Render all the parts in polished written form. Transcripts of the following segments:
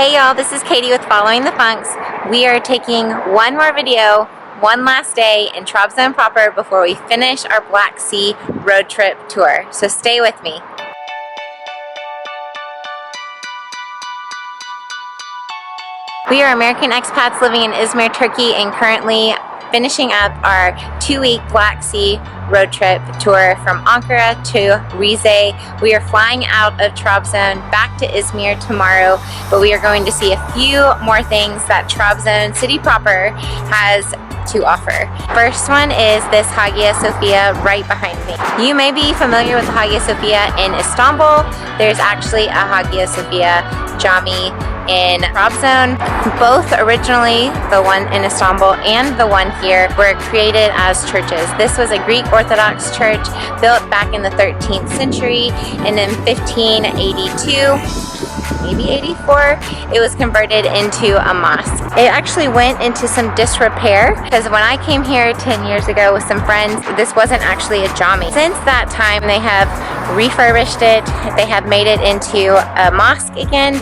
Hey y'all, this is Katie with Following the Funks. We are taking one more video, one last day in Trabzon proper before we finish our Black Sea road trip tour. So stay with me. We are American expats living in Izmir, Turkey, and currently finishing up our 2-week Black Sea road trip tour from Ankara to Rize. We are flying out of Trabzon back to Izmir tomorrow, but we are going to see a few more things that Trabzon City proper has to offer. First one is this Hagia Sophia right behind me. You may be familiar with Hagia Sophia in Istanbul. There's actually a Hagia Sophia Jami in Trabzon. Both originally, the one in Istanbul and the one here, were created as churches. This was a Greek Orthodox church built back in the 13th century, and in 1582, maybe 84, it was converted into a mosque. It actually went into some disrepair because when I came here 10 years ago with some friends, this wasn't actually a jami. Since that time, they have refurbished it. They have made it into a mosque again,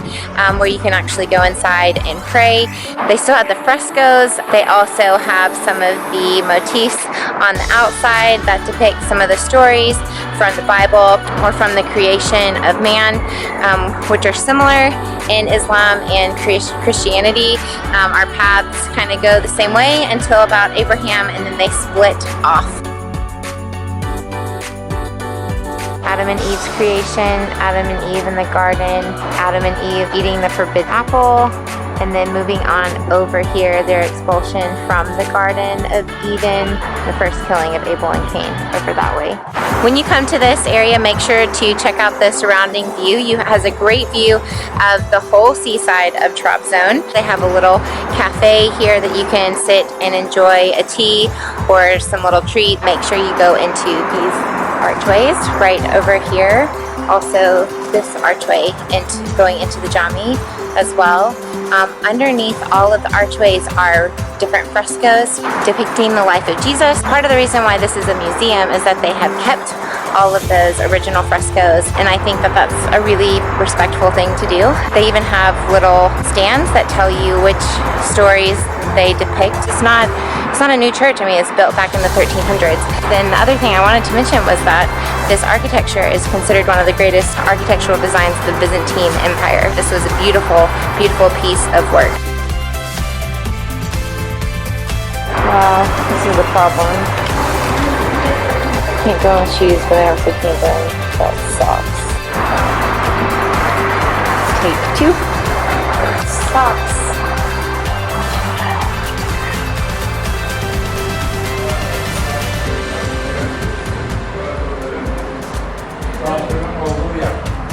where you can actually go inside and pray. They still have the frescoes. They also have some of the motifs on the outside that depict some of the stories from the Bible or from the creation of man, which are similar in Islam and Christianity. Our paths kind of go the same way until about Abraham, and then they split off. Adam and Eve's creation, Adam and Eve in the garden, Adam and Eve eating the forbidden apple, and then moving on over here, their expulsion from the Garden of Eden, the first killing of Abel and Cain over that way. When you come to this area, make sure to check out the surrounding view. It has a great view of the whole seaside of Trabzon. They have a little cafe here that you can sit and enjoy a tea or some little treat. Make sure you go into these archways right over here. Also, this archway going into the Jami as well. Underneath all of the archways are different frescoes depicting the life of Jesus. Part of the reason why this is a museum is that they have kept all of those original frescoes, and I think that that's a really respectful thing to do. They even have little stands that tell you which stories they depict. It's not a new church. I mean, it's built back in the 1300s. Then the other thing I wanted to mention was that this architecture is considered one of the greatest architectural designs of the Byzantine Empire. This was a beautiful, beautiful piece of work. Well, this is the problem. Can't go in shoes, but I also can't go in socks. Take 2. Socks.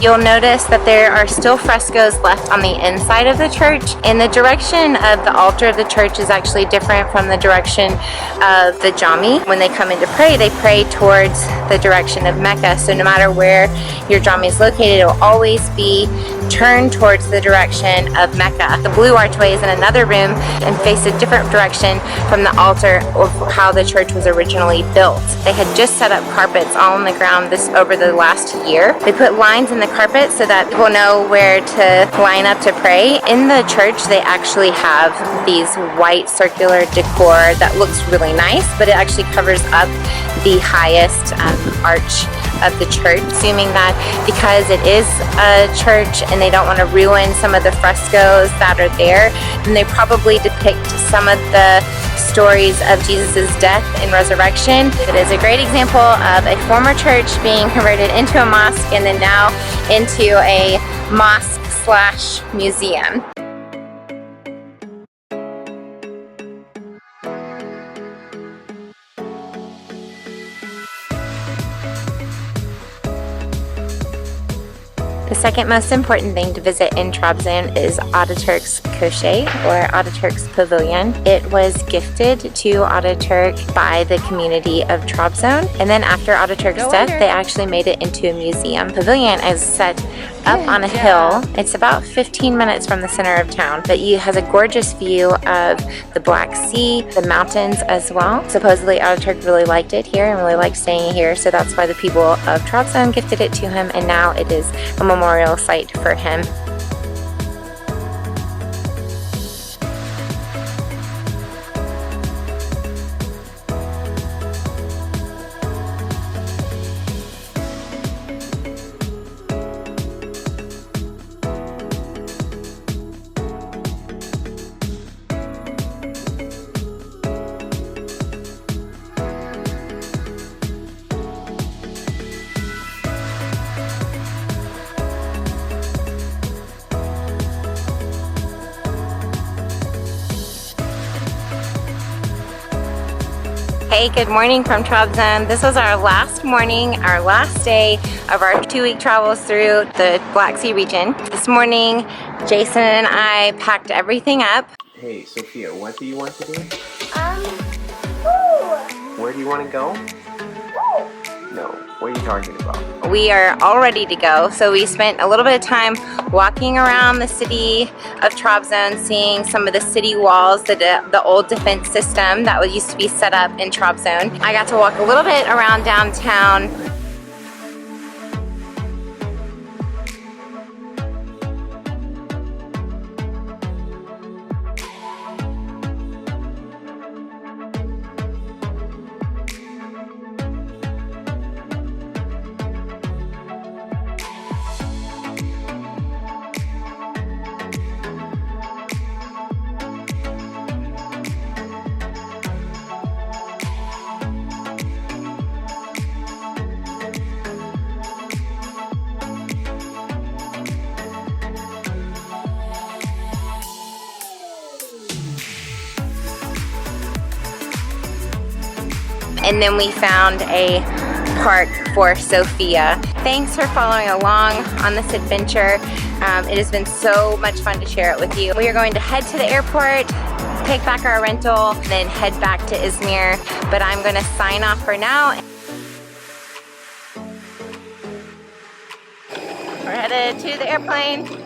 You'll notice that there are still frescoes left on the inside of the church, and the direction of the altar of the church is actually different from the direction of the Jami. When they come in to pray, they pray towards the direction of Mecca. So no matter where your Jami is located, it will always be turned towards the direction of Mecca. The blue archway is in another room and face a different direction from the altar of how the church was originally built. They had just set up carpets all on the ground over the last year. They put lines in the carpet so that people know where to line up to pray. In the church, they actually have these white circular decor that looks really nice, but it actually covers up the highest arch of the church, assuming that because it is a church and they don't want to ruin some of the frescoes that are there, then they probably depict some of the stories of Jesus's death and resurrection. It is a great example of a former church being converted into a mosque and then now into a mosque/museum. The second most important thing to visit in Trabzon is Ataturk's Köşe, or Ataturk's pavilion. It was gifted to Ataturk by the community of Trabzon, and then after Ataturk's death, they actually made it into a museum. Pavilion is set up on a hill. It's about 15 minutes from the center of town, but it has a gorgeous view of the Black Sea, the mountains as well. Supposedly Ataturk really liked it here and really liked staying here, so that's why the people of Trabzon gifted it to him, and now it is a memorial site for him. Hey, good morning from Trabzon. This was our last morning, our last day of our 2-week travels through the Black Sea region. This morning, Jason and I packed everything up. Hey, Sophia, what do you want to do? Ooh. Where do you want to go? No, what are you talking about? We are all ready to go, so we spent a little bit of time walking around the city of Trabzon, seeing some of the city walls, the old defense system that used to be set up in Trabzon. I got to walk a little bit around downtown. And then we found a park for Sophia. Thanks for following along on this adventure. It has been so much fun to share it with you. We are going to head to the airport, take back our rental, then head back to Izmir. But I'm going to sign off for now. We're headed to the airplane.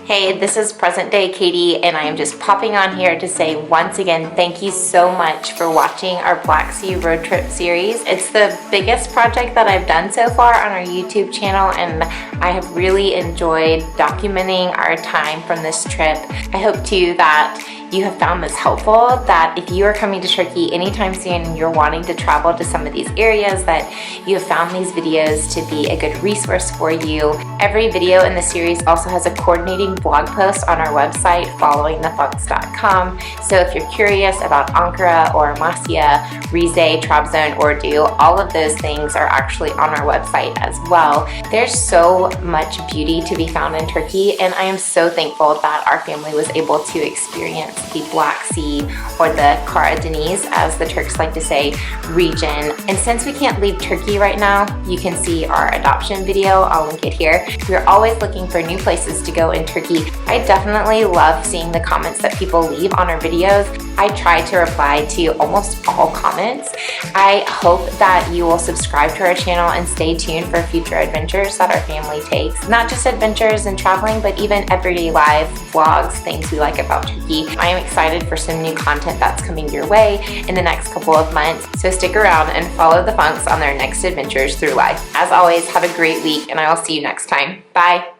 Hey, this is present day Katie, and I am just popping on here to say once again, thank you so much for watching our Black Sea road trip series. It's the biggest project that I've done so far on our YouTube channel, and I have really enjoyed documenting our time from this trip. I hope too that you have found this helpful, that if you are coming to Turkey anytime soon and you're wanting to travel to some of these areas, that you have found these videos to be a good resource for you. Every video in the series also has a coordinating blog post on our website, followingthefunks.com. So if you're curious about Ankara or Amasya, Rize, Trabzon, Ordu, all of those things are actually on our website as well. There's so much beauty to be found in Turkey, and I am so thankful that our family was able to experience the Black Sea, or the Karadeniz, as the Turks like to say, region. And since we can't leave Turkey right now, you can see our adoption video. I'll link it here. We're always looking for new places to go in Turkey. I definitely love seeing the comments that people leave on our videos. I try to reply to almost all comments. I hope that you will subscribe to our channel and stay tuned for future adventures that our family takes. Not just adventures and traveling, but even everyday life, vlogs, things we like about Turkey. I am excited for some new content that's coming your way in the next couple of months. So stick around and follow the Funks on their next adventures through life. As always, have a great week, and I will see you next time. Bye.